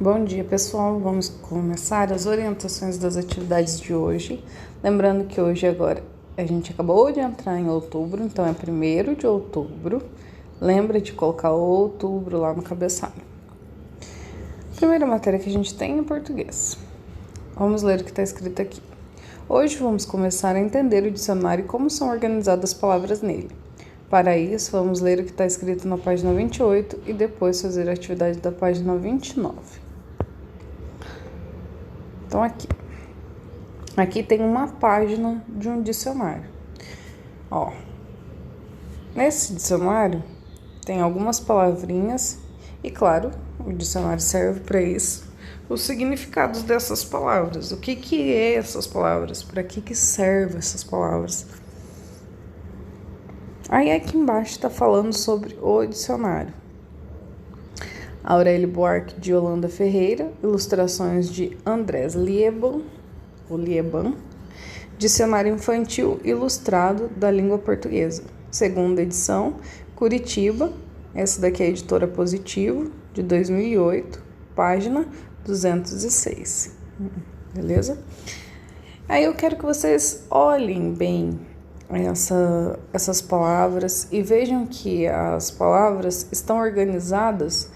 Bom dia, pessoal. Vamos começar as orientações das atividades de hoje. Lembrando que hoje agora a gente acabou de entrar em outubro, então é 1º de outubro. Lembra de colocar outubro lá no cabeçalho. Primeira matéria que a gente tem é português. Vamos ler o que está escrito aqui. Hoje vamos começar a entender o dicionário e como são organizadas as palavras nele. Para isso, vamos ler o que está escrito na página 28 e depois fazer a atividade da página 29. Então, aqui tem uma página de um dicionário. Nesse dicionário tem algumas palavrinhas e, claro, o dicionário serve para isso, os significados dessas palavras. O que é essas palavras? Para que servem essas palavras? Aí aqui embaixo está falando sobre o dicionário. Aurélio Buarque de Holanda Ferreira, ilustrações de Andrés Lieban, Dicionário Infantil Ilustrado da Língua Portuguesa, segunda edição, Curitiba, essa daqui é a editora Positivo, de 2008, página 206, beleza? Aí eu quero que vocês olhem bem essas palavras e vejam que as palavras estão organizadas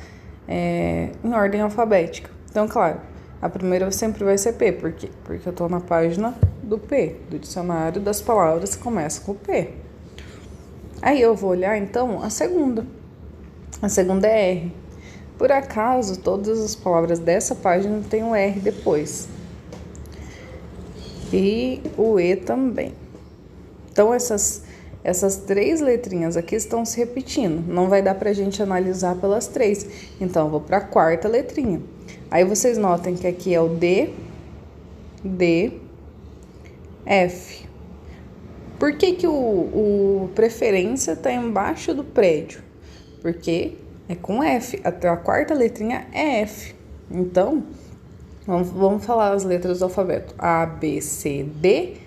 em ordem alfabética. Então, claro, a primeira sempre vai ser P. Por quê? Porque eu estou na página do P, do dicionário das palavras que começam com P. Aí eu vou olhar, então, a segunda. A segunda é R. Por acaso, todas as palavras dessa página têm um R depois. E o E também. Então, essas 3 letrinhas aqui estão se repetindo. Não vai dar pra gente analisar pelas 3. Então, eu vou para a 4ª letrinha. Aí, vocês notem que aqui é o D, F. Por que o preferência está embaixo do prédio? Porque é com F. Até a 4ª letrinha é F. Então, vamos falar as letras do alfabeto. A, B, C, D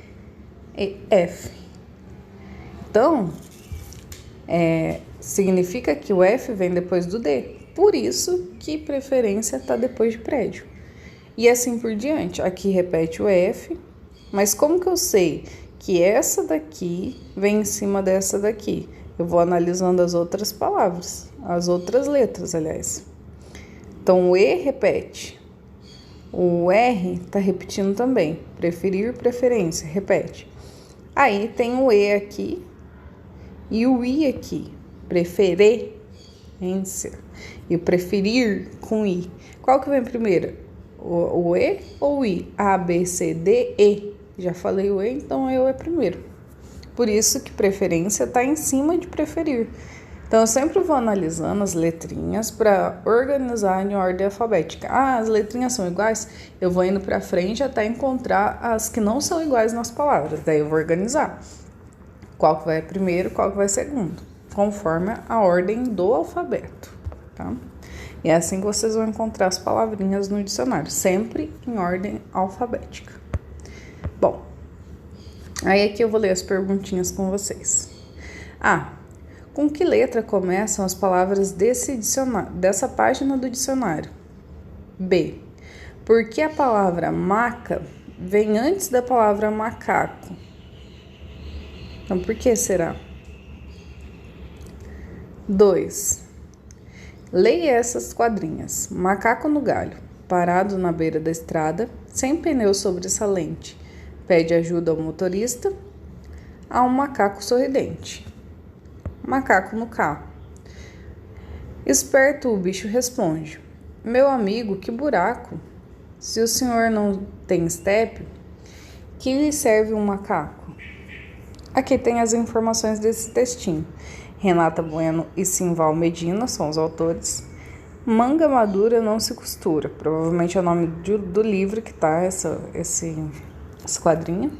e F. Então, significa que o F vem depois do D. Por isso que preferência está depois de prédio. E assim por diante. Aqui repete o F, mas como que eu sei que essa daqui vem em cima dessa daqui? Eu vou analisando as outras palavras, as outras letras, aliás. Então, o E repete. O R está repetindo também. Preferir, preferência, repete. Aí tem o E aqui e o I aqui. Preferência. E o preferir com I. Qual que vem primeiro? O E ou o I? A, B, C, D, E. Já falei o E, então eu é primeiro. Por isso que preferência está em cima de preferir. Então, eu sempre vou analisando as letrinhas para organizar em ordem alfabética. As letrinhas são iguais? Eu vou indo para frente até encontrar as que não são iguais nas palavras. Daí eu vou organizar. Qual que vai primeiro, qual que vai segundo. Conforme a ordem do alfabeto, tá? E é assim que vocês vão encontrar as palavrinhas no dicionário. Sempre em ordem alfabética. Bom, aí aqui eu vou ler as perguntinhas com vocês. Com que letra começam as palavras dessa página do dicionário? B. Por que a palavra maca vem antes da palavra macaco? Então, por que será? 2. Leia essas quadrinhas. Macaco no galho, parado na beira da estrada, sem pneu sobressalente. Pede ajuda ao motorista. Há um macaco sorridente. Macaco no carro. Esperto, o bicho responde: meu amigo, que buraco! Se o senhor não tem estepe, que lhe serve um macaco? Aqui tem as informações desse textinho. Renata Bueno e Simval Medina são os autores. Manga madura não se costura. Provavelmente é o nome do livro que tá esse quadrinho.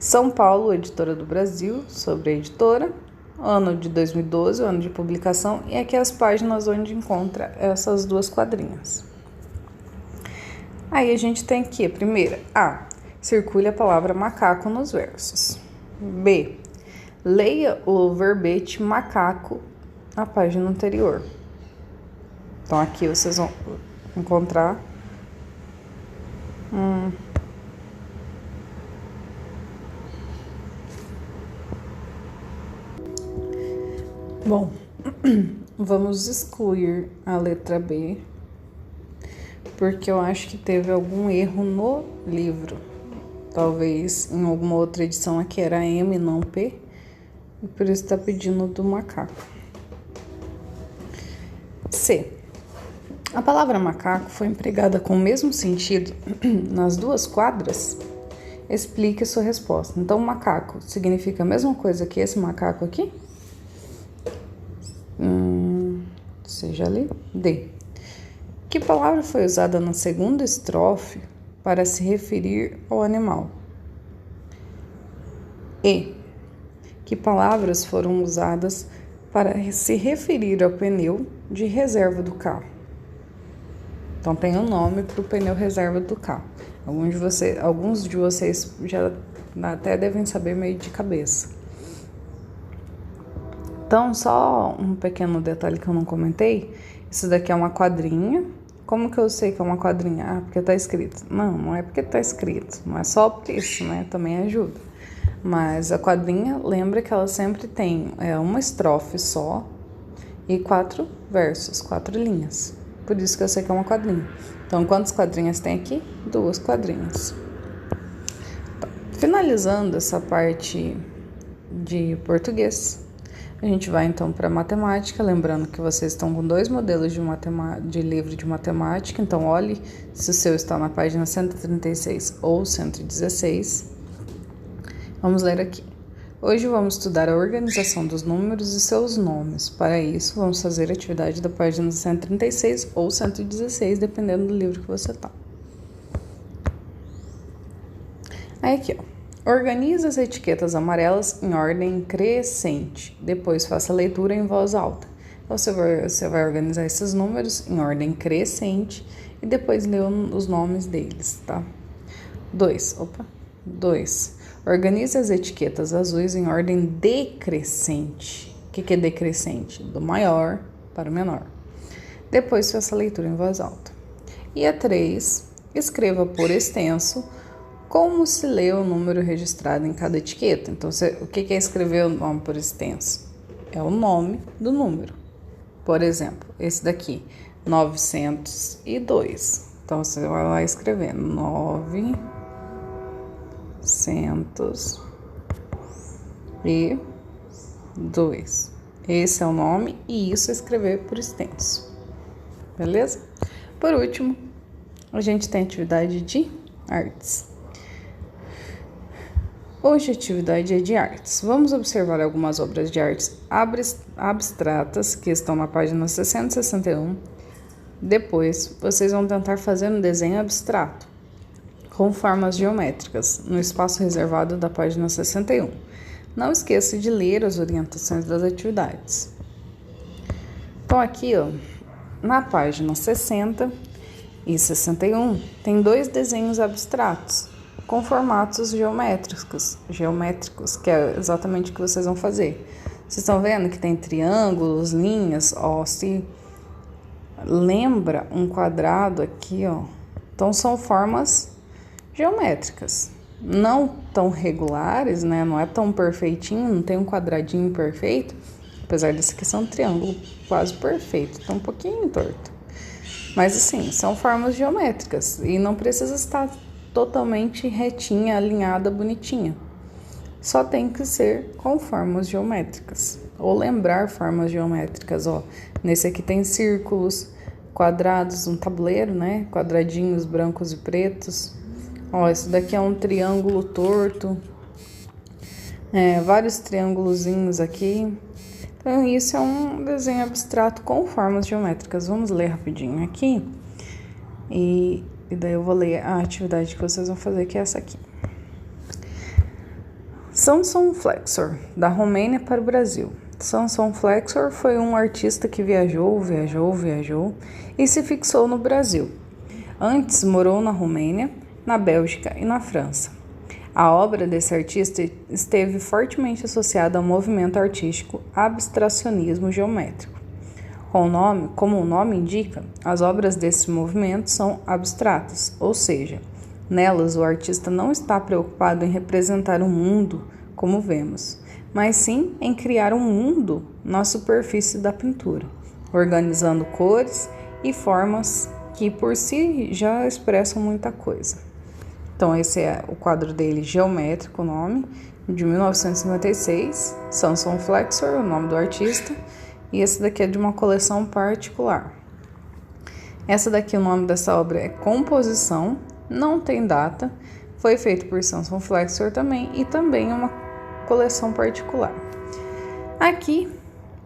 São Paulo, editora do Brasil, sobre a editora. Ano de 2012, o ano de publicação. E aqui as páginas onde encontra essas 2 quadrinhas. Aí a gente tem aqui a primeira. A. Circule a palavra macaco nos versos. B. Leia o verbete macaco na página anterior. Então, aqui vocês vão encontrar. Bom, vamos excluir a letra B, porque eu acho que teve algum erro no livro. Talvez em alguma outra edição aqui era M, não P, e por isso está pedindo do macaco. C. A palavra macaco foi empregada com o mesmo sentido nas duas quadras? Explique sua resposta. Então, macaco significa a mesma coisa que esse macaco aqui? Seja ali. D. Que palavra foi usada na segunda estrofe para se referir ao animal? E. Que palavras foram usadas para se referir ao pneu de reserva do carro? Então, tem um nome para o pneu reserva do carro. Alguns de vocês já até devem saber meio de cabeça. Então, só um pequeno detalhe que eu não comentei. Isso daqui é uma quadrinha. Como que eu sei que é uma quadrinha? Ah, porque tá escrito. Não é porque tá escrito. Não é só por isso, né? Também ajuda. Mas a quadrinha, lembra que ela sempre tem uma estrofe só e 4 versos, 4 linhas. Por isso que eu sei que é uma quadrinha. Então, quantas quadrinhas tem aqui? 2 quadrinhas. Tá. Finalizando essa parte de português, a gente vai então para matemática, lembrando que vocês estão com 2 modelos de livro de matemática, então olhe se o seu está na página 136 ou 116. Vamos ler aqui. Hoje vamos estudar a organização dos números e seus nomes. Para isso, vamos fazer a atividade da página 136 ou 116, dependendo do livro que você está. Aí aqui, ó. Organize as etiquetas amarelas em ordem crescente. Depois faça a leitura em voz alta. Então, você vai organizar esses números em ordem crescente e depois ler os nomes deles, tá? 2. Organize as etiquetas azuis em ordem decrescente. O que é decrescente? Do maior para o menor. Depois faça a leitura em voz alta. E a 3. Escreva por extenso como se lê o número registrado em cada etiqueta. Então, o que é escrever o nome por extenso? É o nome do número. Por exemplo, esse daqui, 902. Então, você vai lá escrever 902. Esse é o nome e isso é escrever por extenso. Beleza? Por último, a gente tem a atividade de artes. Hoje a atividade é de artes. Vamos observar algumas obras de artes abstratas que estão na página 60 e 61. Depois, vocês vão tentar fazer um desenho abstrato com formas geométricas no espaço reservado da página 61. Não esqueça de ler as orientações das atividades. Então, aqui, ó, na página 60 e 61, tem 2 desenhos abstratos com formatos geométricos, que é exatamente o que vocês vão fazer. Vocês estão vendo que tem triângulos, linhas, ó, se lembra um quadrado aqui, ó. Então, são formas geométricas, não tão regulares, né? Não é tão perfeitinho, não tem um quadradinho perfeito, apesar desse aqui ser um triângulo quase perfeito, tá um pouquinho torto. Mas, assim, são formas geométricas e não precisa estar totalmente retinha, alinhada, bonitinha. Só tem que ser com formas geométricas. Ou lembrar formas geométricas, ó. Nesse aqui tem círculos, quadrados, um tabuleiro, né? Quadradinhos brancos e pretos. Ó, esse daqui é um triângulo torto. Vários triângulozinhos aqui. Então, isso é um desenho abstrato com formas geométricas. Vamos ler rapidinho aqui. E daí eu vou ler a atividade que vocês vão fazer, que é essa aqui. Samson Flexor, da Romênia para o Brasil. Samson Flexor foi um artista que viajou e se fixou no Brasil. Antes morou na Romênia, na Bélgica e na França. A obra desse artista esteve fortemente associada ao movimento artístico abstracionismo geométrico. Como o nome indica, as obras desse movimento são abstratas, ou seja, nelas o artista não está preocupado em representar o mundo como vemos, mas sim em criar um mundo na superfície da pintura, organizando cores e formas que por si já expressam muita coisa. Então esse é o quadro dele, Geométrico, o nome, de 1956, Samson Flexor, o nome do artista, e esse daqui é de uma coleção particular. Essa daqui, o nome dessa obra é Composição, não tem data, foi feito por Samson Flexor também, e também é uma coleção particular. Aqui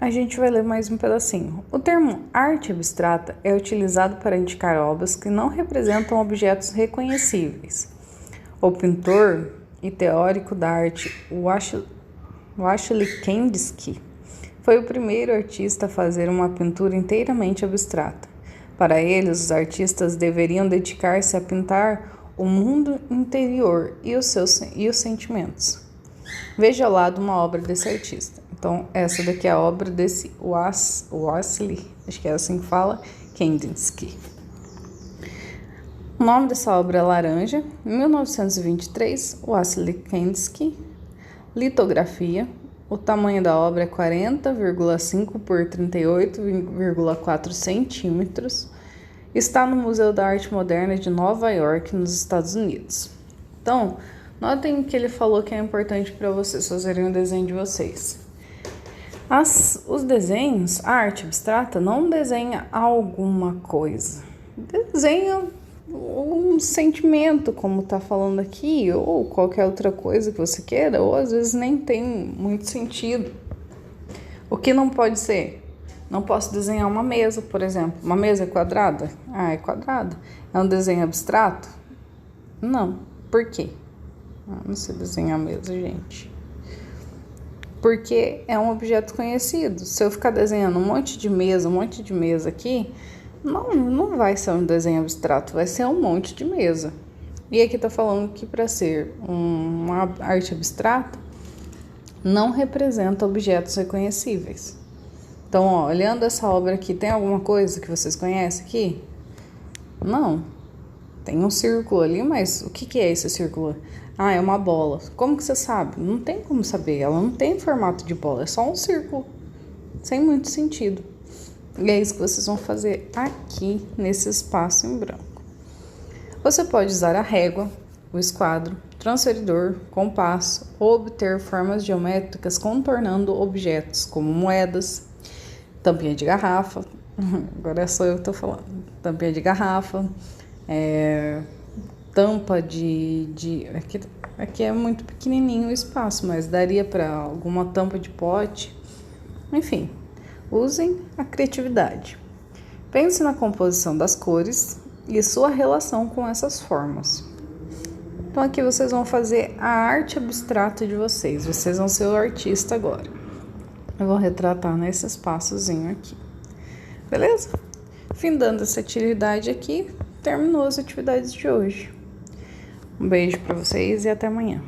a gente vai ler mais um pedacinho. O termo arte abstrata é utilizado para indicar obras que não representam objetos reconhecíveis. O pintor e teórico da arte Wassily Kandinsky foi o primeiro artista a fazer uma pintura inteiramente abstrata. Para ele, os artistas deveriam dedicar-se a pintar o mundo interior e os sentimentos. Veja ao lado uma obra desse artista. Então, essa daqui é a obra desse Wassily, acho que é assim que fala, Kandinsky. O nome dessa obra é Laranja, 1923, Wassily Kandinsky, litografia. O tamanho da obra é 40,5 por 38,4 centímetros. Está no Museu da Arte Moderna de Nova York, nos Estados Unidos. Então, notem que ele falou que é importante para vocês fazerem o desenho de vocês. Os desenhos, a arte abstrata não desenha alguma coisa. Desenha um sentimento, como está falando aqui, ou qualquer outra coisa que você queira, ou às vezes nem tem muito sentido. O que não pode ser? Não posso desenhar uma mesa, por exemplo. Uma mesa é quadrada? Ah, é quadrada. É um desenho abstrato? Não. Por quê? Não sei desenhar mesa, gente. Porque é um objeto conhecido. Se eu ficar desenhando um monte de mesa aqui, não vai ser um desenho abstrato, vai ser um monte de mesa. E aqui tá falando que para ser uma arte abstrata, não representa objetos reconhecíveis. Então, ó, olhando essa obra aqui, tem alguma coisa que vocês conhecem aqui? Não. Tem um círculo ali, mas o que é esse círculo? Ah, é uma bola. Como que você sabe? Não tem como saber, ela não tem formato de bola, é só um círculo, sem muito sentido. E é isso que vocês vão fazer aqui, nesse espaço em branco. Você pode usar a régua, o esquadro, transferidor, compasso, ou obter formas geométricas contornando objetos, como moedas, tampinha de garrafa, agora é só eu que estou falando, tampinha de garrafa, tampa aqui é muito pequenininho o espaço, mas daria para alguma tampa de pote, enfim. Usem a criatividade. Pense na composição das cores e sua relação com essas formas. Então aqui vocês vão fazer a arte abstrata de vocês. Vocês vão ser o artista agora. Eu vou retratar nesse espaçozinho aqui. Beleza? Findando essa atividade aqui, terminou as atividades de hoje. Um beijo para vocês e até amanhã.